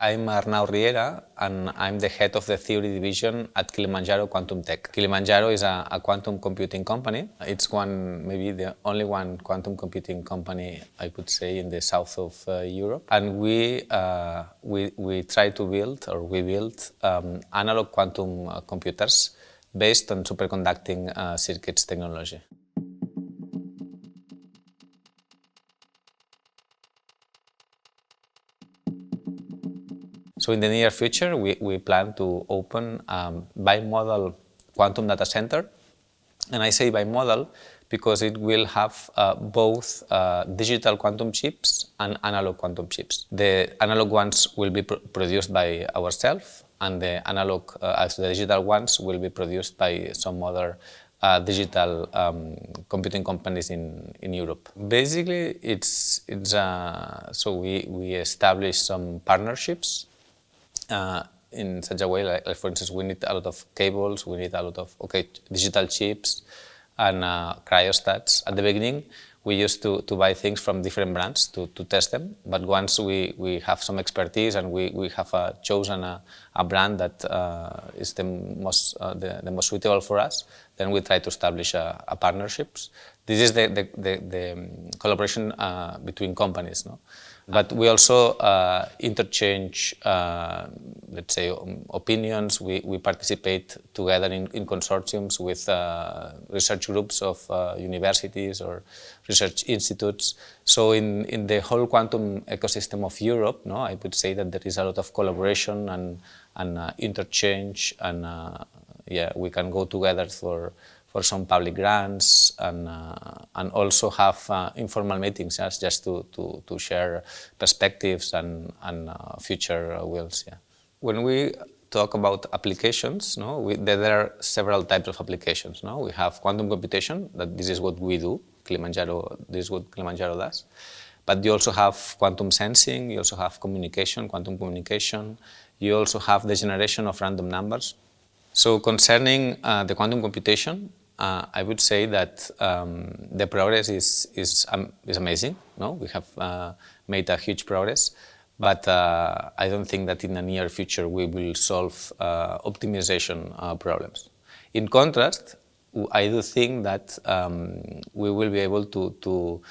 I'm Arnau Riera, and I'm the head of the theory division at Qilimanjaro Quantum Tech. Qilimanjaro is a quantum computing company. It's maybe the only one quantum computing company, I could say, in the south of Europe. And we try to build, or we build, analog quantum computers based on superconducting circuits technology. So in the near future, we plan to open a bimodal quantum data center. And I say bimodal because it will have both digital quantum chips and analog quantum chips. The analog ones will be produced by ourselves, and the digital ones will be produced by some other digital computing companies in Europe. Basically, so we established some partnerships in such a way, like for instance, we need a lot of cables, we need a lot of digital chips and cryostats. At the beginning, we used to buy things from different brands to test them, but once we have some expertise and we have chosen a brand that is the most suitable for us, then we try to establish partnerships. This is the collaboration between companies, no? But we also interchange, let's say, opinions. We participate together in consortiums with research groups of universities or research institutes. So in the whole quantum ecosystem of Europe, no, I would say that there is a lot of collaboration and interchange, and we can go together for some public grants and also have informal meetings just to share perspectives and future wills. Yeah. When we talk about applications, no, there are several types of applications. No? We have quantum computation, that this is what we do, this is what Qilimanjaro does. But you also have quantum sensing, you also have communication, quantum communication, you also have the generation of random numbers. So concerning the quantum computation, I would say that the progress is amazing. No, we have made a huge progress, but I don't think that in the near future we will solve optimization problems. In contrast, I do think that we will be able to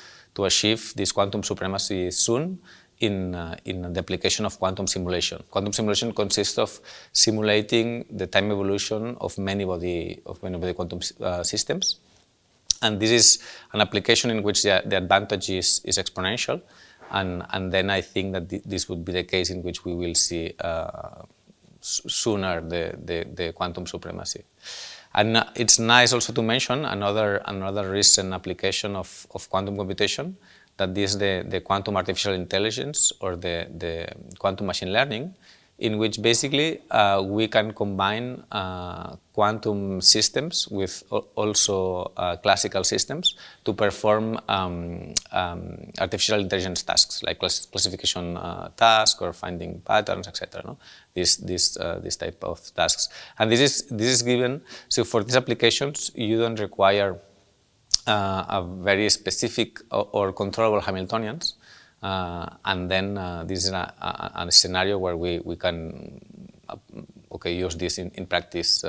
achieve this quantum supremacy soon in the application of quantum simulation. Quantum simulation consists of simulating the time evolution of many body quantum systems, and this is an application in which the advantage is exponential, and then I think that this would be the case in which we will see sooner the quantum supremacy. And it's nice also to mention another recent application of quantum computation, that is the quantum artificial intelligence, or the quantum machine learning, in which basically we can combine quantum systems with also classical systems to perform artificial intelligence tasks, like classification tasks or finding patterns, etc. No? This type of tasks. And this is given, so for these applications you don't require a very specific or controllable Hamiltonians, and then this is a scenario where we can use this in practice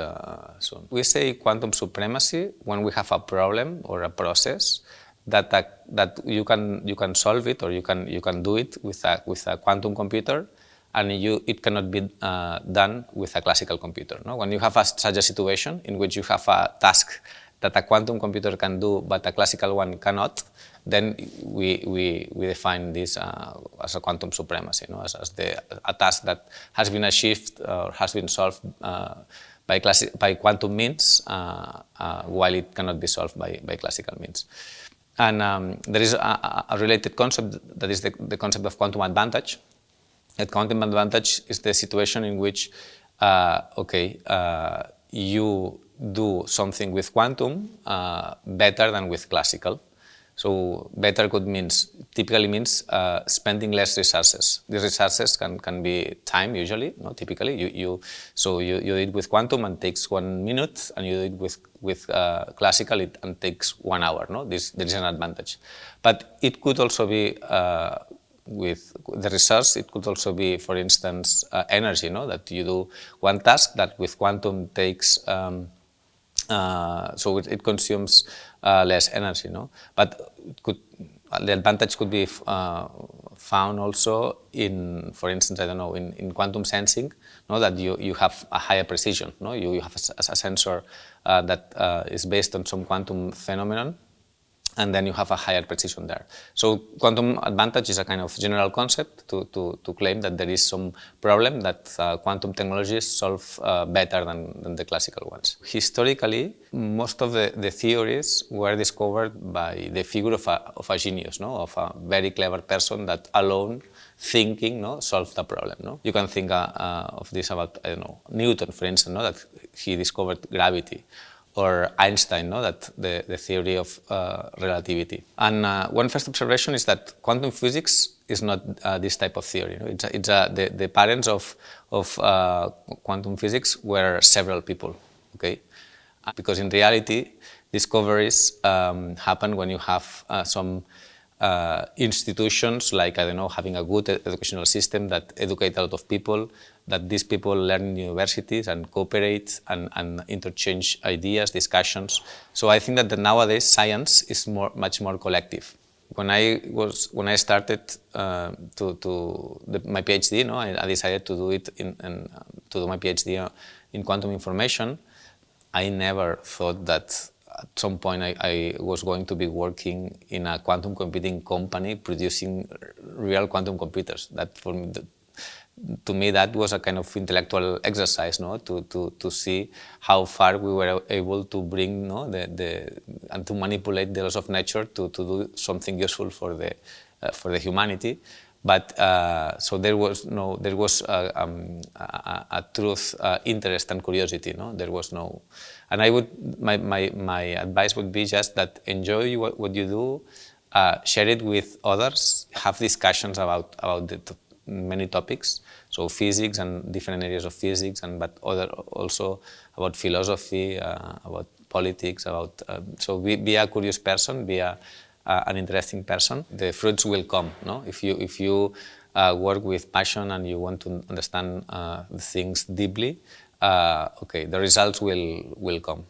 soon. We say quantum supremacy when we have a problem or a process that you can solve it, or you can do it with a quantum computer, and it cannot be done with a classical computer. No? When you have such a situation in which you have a task that a quantum computer can do, but a classical one cannot, then we define this as a quantum supremacy, you know, as a task that has been achieved or has been solved by quantum means, while it cannot be solved by classical means. And there is a related concept, that is the concept of quantum advantage. That quantum advantage is the situation in which you do something with quantum better than with classical. So better typically means spending less resources. These resources can be time, usually, no? Typically. So you do it with quantum and takes 1 minute, and you do it with classical and takes 1 hour. No? There is an advantage. But it could also be with the resource. It could also be, for instance, energy, no? That you do one task that with quantum takes, so it consumes less energy, no? But it could, the advantage could be found also in, for instance, I don't know, in quantum sensing, no? That you have a higher precision, no? You have a sensor that is based on some quantum phenomenon, and then you have a higher precision there. So quantum advantage is a kind of general concept to claim that there is some problem that quantum technologies solve better than the classical ones. Historically, most of the theories were discovered by the figure of a genius, no? Of a very clever person that alone thinking, no, solved a problem. No? You can think of this about, I don't know, Newton, for instance, no? That he discovered gravity, or Einstein, no? That the theory of relativity. And one first observation is that quantum physics is not this type of theory. No? The parents of quantum physics were several people, okay? Because in reality, discoveries happen when you have some institutions like, I don't know, having a good educational system that educate a lot of people, that these people learn in universities and cooperate and interchange ideas, discussions. So I think that nowadays science is much more collective. When I started my PhD, no, I decided to do it to do my PhD in quantum information. I never thought that at some point I was going to be working in a quantum computing company producing real quantum computers. That for me, to me, that was a kind of intellectual exercise, no, to see how far we were able to bring, no, and to manipulate the laws of nature to do something useful for the humanity. But so there was a truth, interest and curiosity. No, there was no, and my advice would be just that enjoy what you do, share it with others, have discussions about many topics, so physics and different areas of physics, but also about philosophy, about politics, so be a curious person, be an interesting person. The fruits will come, no? If you work with passion and you want to understand the things deeply, okay, the results will come.